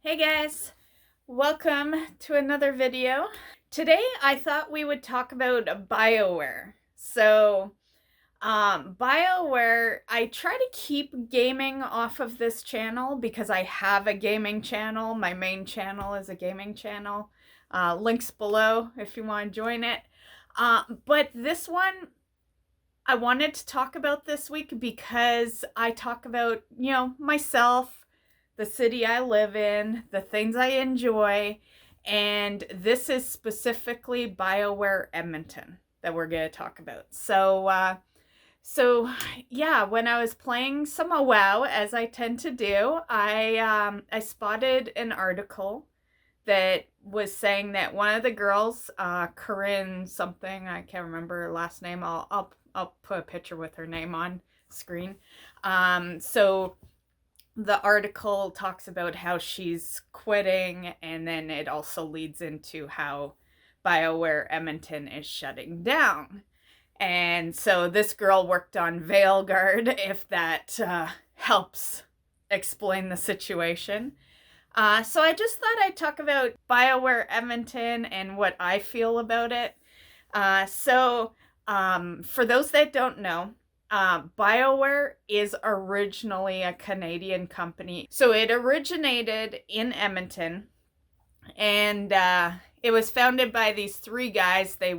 Hey guys, welcome to another video. Today I thought we would talk about Bioware. Bioware, I try to keep gaming off of this channel because I have a gaming channel. My main channel is a gaming channel. Links below if you want to join it. But this one, I wanted to talk about this week because I talk about, myself, the city I live in, the things I enjoy, and this is specifically Bioware Edmonton that we're going to talk about. So yeah, when I was playing some WoW, as I tend to do, I spotted an article that was saying that one of the girls, Corinne something, I can't remember her last name. I'll put a picture with her name on screen. So the article talks about how she's quitting, and then it also leads into how BioWare Edmonton is shutting down. And so this girl worked on veilguard, if that helps explain the situation. So I just thought I'd talk about BioWare Edmonton and what I feel about it. For those that don't know, BioWare is originally a Canadian company. So it originated in Edmonton, and it was founded by these three guys. They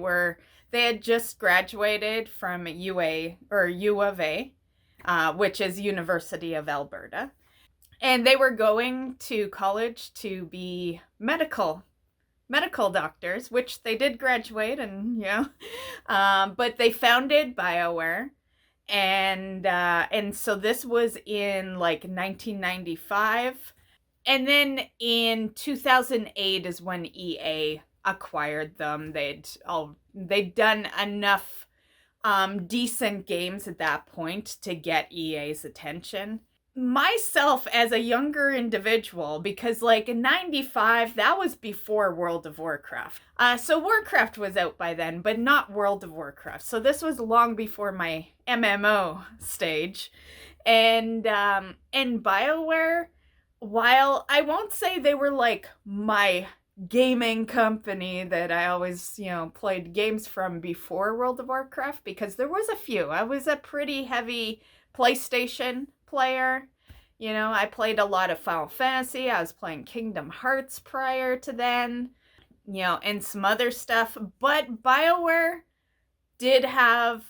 had just graduated from U of A, which is University of Alberta. And they were going to college to be medical doctors, which they did graduate, and but they founded BioWare, and so this was in like 1995, and then in 2008 is when EA acquired them. They'd done enough decent games at that point to get EA's attention. Myself as a younger individual, because like in 95, that was before World of Warcraft. So Warcraft was out by then, but not World of Warcraft. So this was long before my MMO stage. And BioWare, while I won't say they were like my gaming company that I always, played games from before World of Warcraft, because there was a few. I was a pretty heavy PlayStation player. I played a lot of Final Fantasy. I was playing Kingdom Hearts prior to then, and some other stuff. But BioWare did have,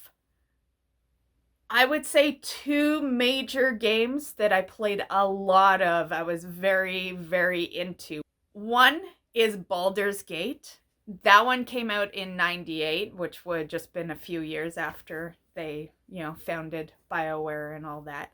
I would say, two major games that I played a lot of. I was very, very into. One is Baldur's Gate. That one came out in 98, which would have just been a few years after they, founded BioWare and all that.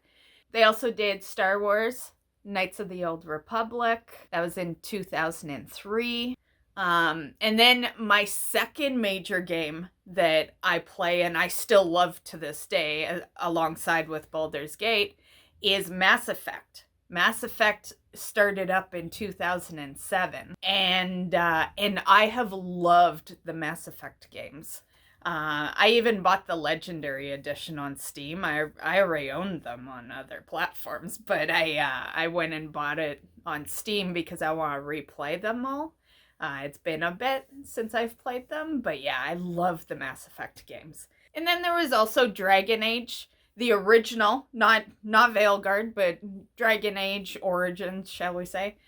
They also did Star Wars, Knights of the Old Republic. That was in 2003. And then my second major game that I play, and I still love to this day, alongside with Baldur's Gate, is Mass Effect. Mass Effect started up in 2007, and I have loved the Mass Effect games. I even bought the Legendary Edition on Steam. I already owned them on other platforms, but I went and bought it on Steam because I want to replay them all. It's been a bit since I've played them, but yeah, I love the Mass Effect games. And then there was also Dragon Age, the original, not Veilguard, but Dragon Age Origins, shall we say,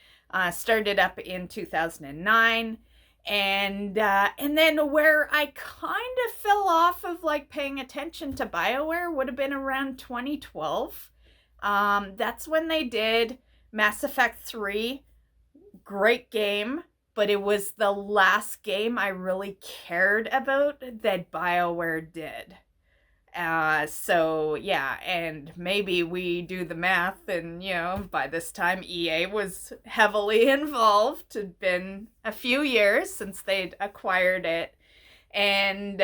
started up in 2009. And then where I kind of fell off of like paying attention to BioWare would have been around 2012. That's when they did Mass Effect 3. Great game, but it was the last game I really cared about that BioWare did. So yeah, and maybe we do the math, and by this time EA was heavily involved. It'd been a few years since they'd acquired it, and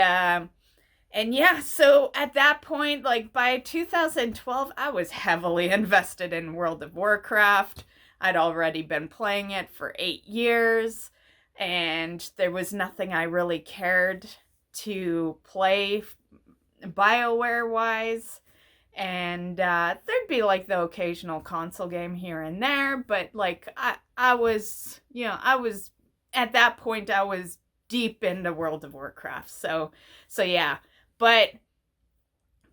yeah, so at that point, like by 2012, I was heavily invested in World of Warcraft. I'd already been playing it for 8 years, and there was nothing I really cared to play BioWare wise, and there'd be like the occasional console game here and there, but like I was, at that point I was deep into World of Warcraft. So yeah. But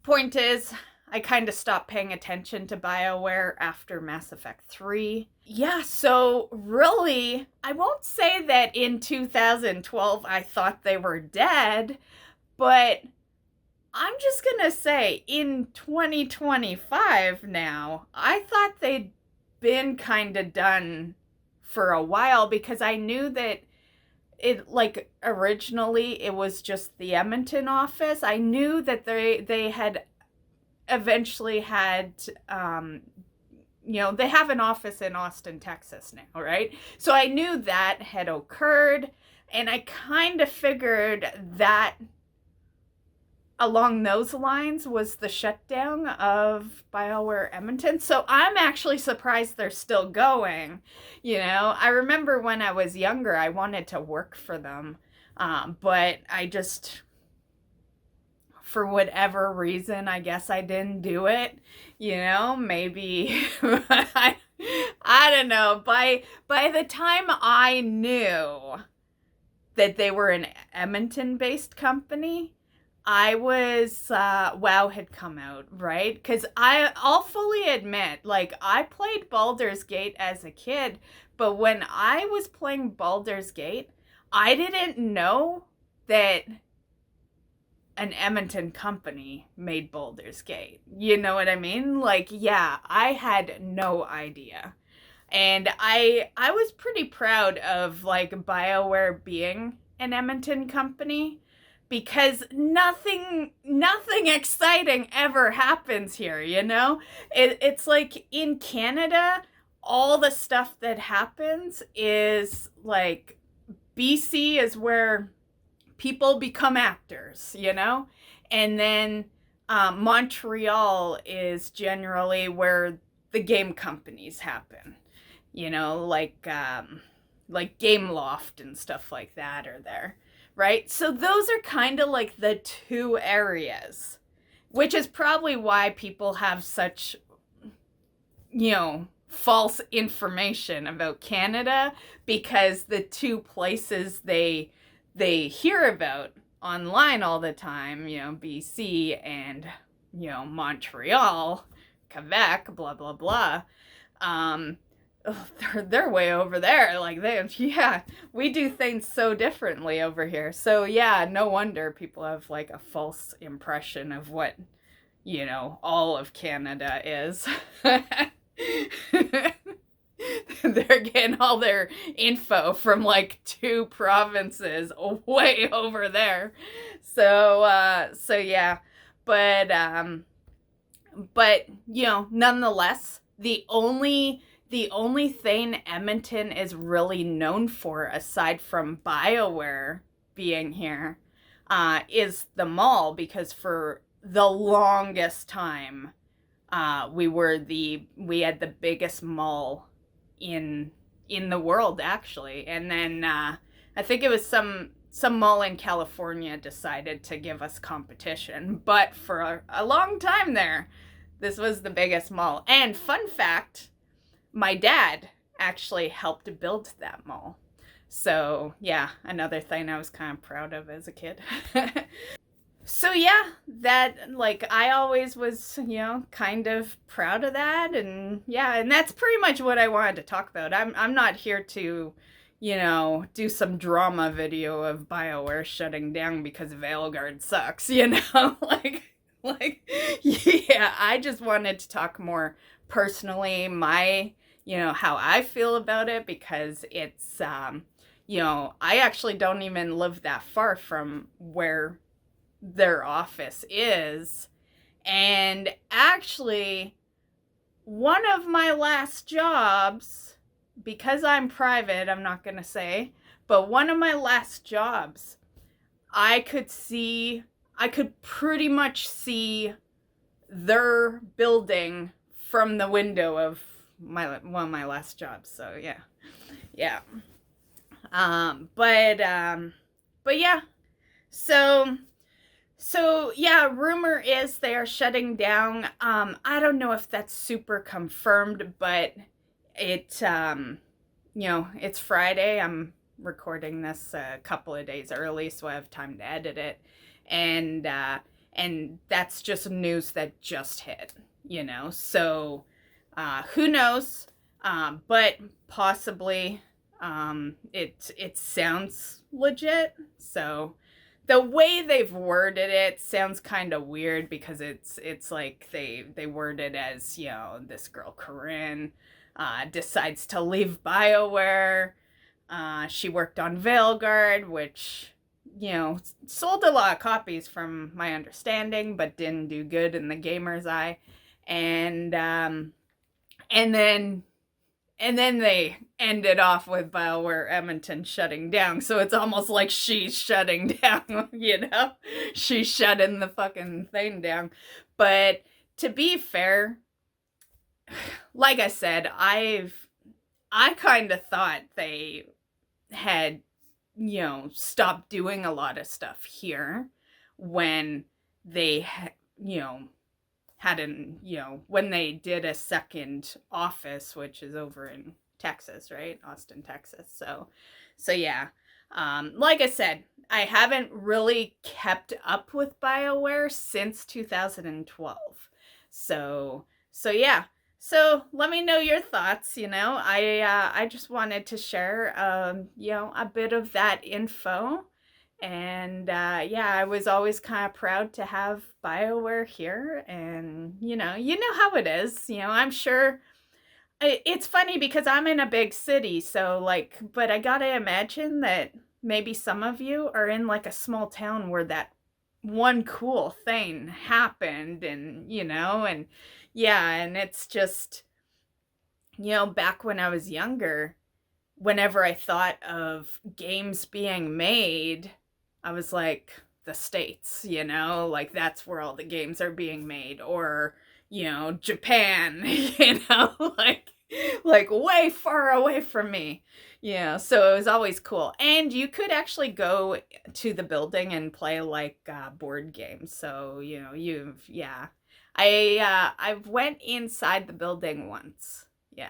point is, I kind of stopped paying attention to BioWare after Mass Effect 3. Yeah, so really, I won't say that in 2012 I thought they were dead, but I'm just gonna say in 2025 now, I thought they'd been kind of done for a while, because I knew that it, like, originally it was just the Edmonton office. I knew that they had eventually had they have an office in Austin, Texas now, right? So I knew that had occurred, and I kind of figured that along those lines was the shutdown of BioWare Edmonton. So I'm actually surprised they're still going. I remember when I was younger, I wanted to work for them, but I just, for whatever reason, I guess I didn't do it. Maybe I don't know. By the time I knew that they were an Edmonton-based company, I was, WoW had come out, right? Because I'll fully admit, like, I played Baldur's Gate as a kid, but when I was playing Baldur's Gate, I didn't know that an Edmonton company made Baldur's Gate. You know what I mean? Like, yeah, I had no idea. And I was pretty proud of, like, BioWare being an Edmonton company, because nothing exciting ever happens here, It's like in Canada, all the stuff that happens is like, BC is where people become actors, and then Montreal is generally where the game companies happen, like Gameloft and stuff like that are there. Right? So those are kind of like the two areas, which is probably why people have such, false information about Canada, because the two places they hear about online all the time, BC and, Montreal, Quebec, blah, blah, blah. They're way over there. Like, we do things so differently over here. So yeah, no wonder people have like a false impression of what, all of Canada is. They're getting all their info from like two provinces way over there. So yeah, but nonetheless, the only thing Edmonton is really known for, aside from BioWare being here, is the mall, because for the longest time, we had the biggest mall in the world, actually. And then I think it was some mall in California decided to give us competition, but for a long time there, this was the biggest mall. And fun fact, my dad actually helped build that mall. So yeah, another thing I was kind of proud of as a kid. So yeah, that, like, I always was, kind of proud of that. And yeah, and that's pretty much what I wanted to talk about. I'm not here to, do some drama video of BioWare shutting down because veilguard sucks, like, yeah, I just wanted to talk more personally, how I feel about it, because it's, I actually don't even live that far from where their office is. And actually, one of my last jobs, because I'm private, I'm not going to say, but one of my last jobs, I could pretty much see their building from the window of one of my last jobs. So yeah. But yeah. So yeah, rumor is they are shutting down. I don't know if that's super confirmed, but it it's Friday. I'm recording this a couple of days early, so I have time to edit it. And that's just news that just hit, So who knows? But possibly it sounds legit. So the way they've worded it sounds kind of weird because it's like they word it as, this girl Corinne decides to leave Bioware. She worked on Veilguard, which, sold a lot of copies from my understanding, but didn't do good in the gamer's eye. And then they ended off with Bioware Edmonton shutting down. So it's almost like she's shutting down, She's shutting the fucking thing down. But to be fair, like I said, I kind of thought they had, stopped doing a lot of stuff here when they, when they did a second office, which is over in Texas, right? Austin, Texas. So yeah. Like I said, I haven't really kept up with BioWare since 2012. So yeah. So let me know your thoughts. I just wanted to share, a bit of that info. And I was always kind of proud to have BioWare here. And, you know how it is. I'm sure it's funny because I'm in a big city. So, but I got to imagine that maybe some of you are in like a small town where that one cool thing happened. And, and it's just, back when I was younger, whenever I thought of games being made, I was like, the States, that's where all the games are being made, or, Japan, like way far away from me. Yeah, so it was always cool. And you could actually go to the building and play board games. So, I went inside the building once. Yeah.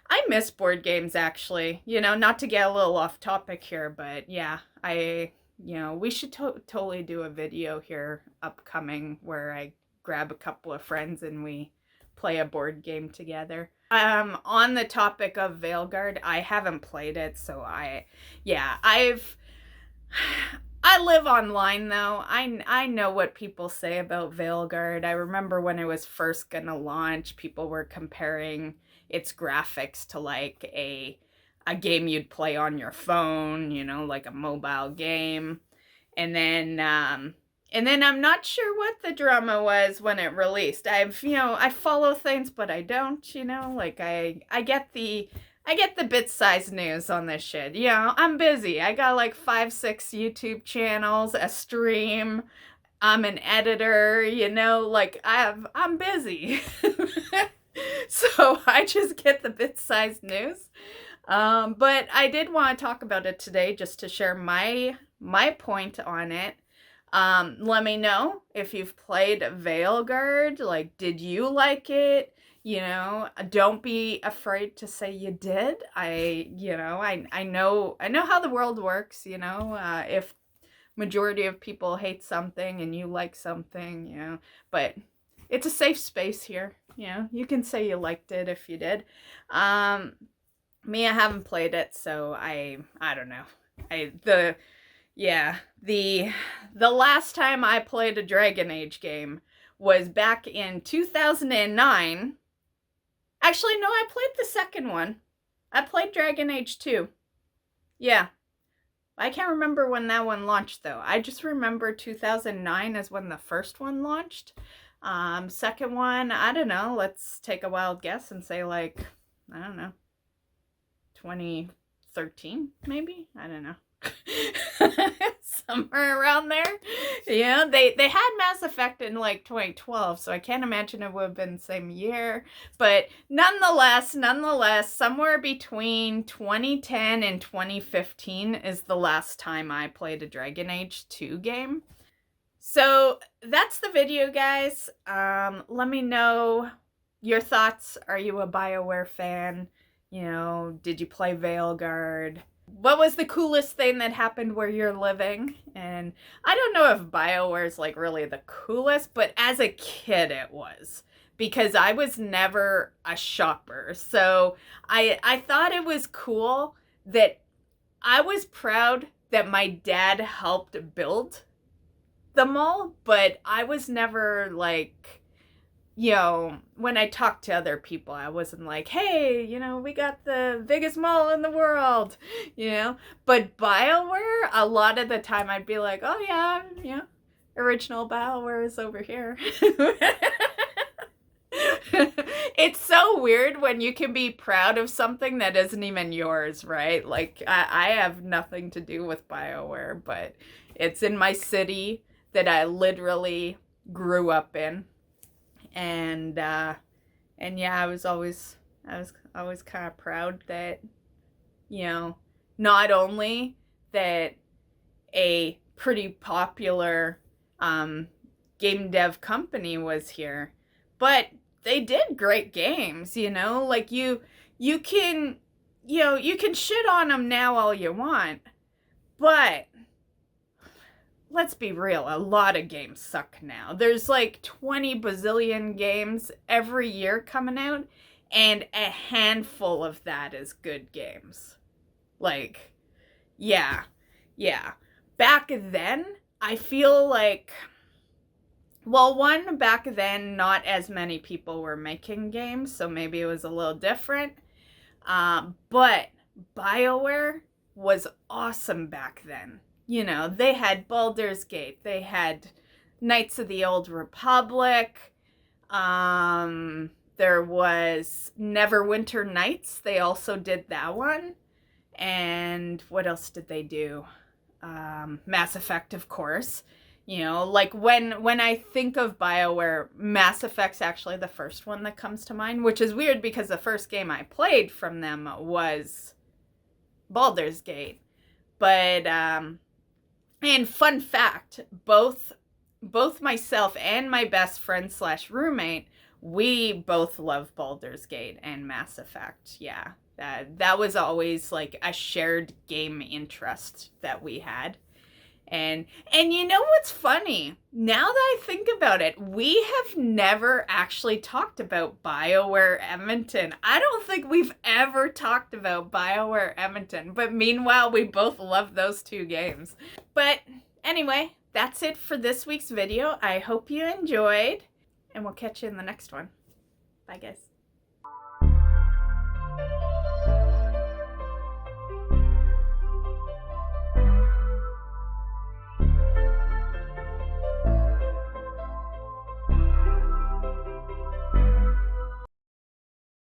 I miss board games, actually. Not to get a little off topic here, but yeah, we should totally do a video here upcoming where I grab a couple of friends and we play a board game together. On the topic of Veilguard, I haven't played it, so I live online though. I know what people say about Veilguard. I remember when it was first gonna launch, people were comparing its graphics to like a game you'd play on your phone, like a mobile game. And then I'm not sure what the drama was when it released. I follow things, but I don't, I get the bit-sized news on this shit. I'm busy. I got like 5-6 YouTube channels, a stream. I'm an editor, I'm busy. So I just get the bit-sized news. But I did want to talk about it today just to share my point on it. Let me know if you've played Veilguard. Did you like it? Don't be afraid to say you did. I know how the world works, if majority of people hate something and you like something, but it's a safe space here. You can say you liked it if you did. Me, I haven't played it, so I don't know. The last time I played a Dragon Age game was back in 2009. Actually, no, I played the second one. I played Dragon Age 2. Yeah. I can't remember when that one launched, though. I just remember 2009 is when the first one launched. Second one, I don't know. Let's take a wild guess and say, I don't know, 2013, maybe? I don't know. Somewhere around there. Yeah, they had Mass Effect in 2012, so I can't imagine it would have been the same year. But nonetheless, somewhere between 2010 and 2015 is the last time I played a Dragon Age 2 game. So that's the video, guys. Let me know your thoughts. Are you a BioWare fan? You know, did you play Veilguard? What was the coolest thing that happened where you're living? And I don't know if Bioware is like really the coolest, but as a kid it was. Because I was never a shopper. So I thought it was cool that I was proud that my dad helped build the mall, but I was never like, you know, when I talked to other people, I wasn't like, hey, you know, we got the biggest mall in the world, you know? But BioWare, a lot of the time I'd be like, oh yeah, yeah, original BioWare is over here. It's so weird when you can be proud of something that isn't even yours, right? Like, I have nothing to do with BioWare, but it's in my city that I literally grew up in. And yeah, I was always kind of proud that, you know, not only that a pretty popular game dev company was here, but they did great games, you know? Like you can, you know, you can shit on them now all you want, but let's be real, a lot of games suck now. There's like 20 bazillion games every year coming out, and a handful of that is good games. Like, yeah. Back then, I feel like, well, one, back then, not as many people were making games, so maybe it was a little different. But BioWare was awesome back then. You know, they had Baldur's Gate, they had Knights of the Old Republic, there was Neverwinter Nights, they also did that one. And what else did they do? Mass Effect, of course. You know, like when I think of BioWare, Mass Effect's actually the first one that comes to mind, which is weird because the first game I played from them was Baldur's Gate. But and fun fact, both myself and my best friend / roommate, we both love Baldur's Gate and Mass Effect. Yeah, that was always like a shared game interest that we had. And you know what's funny? Now that I think about it, we have never actually talked about BioWare Edmonton. I don't think we've ever talked about BioWare Edmonton, but meanwhile, we both love those two games. But anyway, that's it for this week's video. I hope you enjoyed, and we'll catch you in the next one. Bye, guys.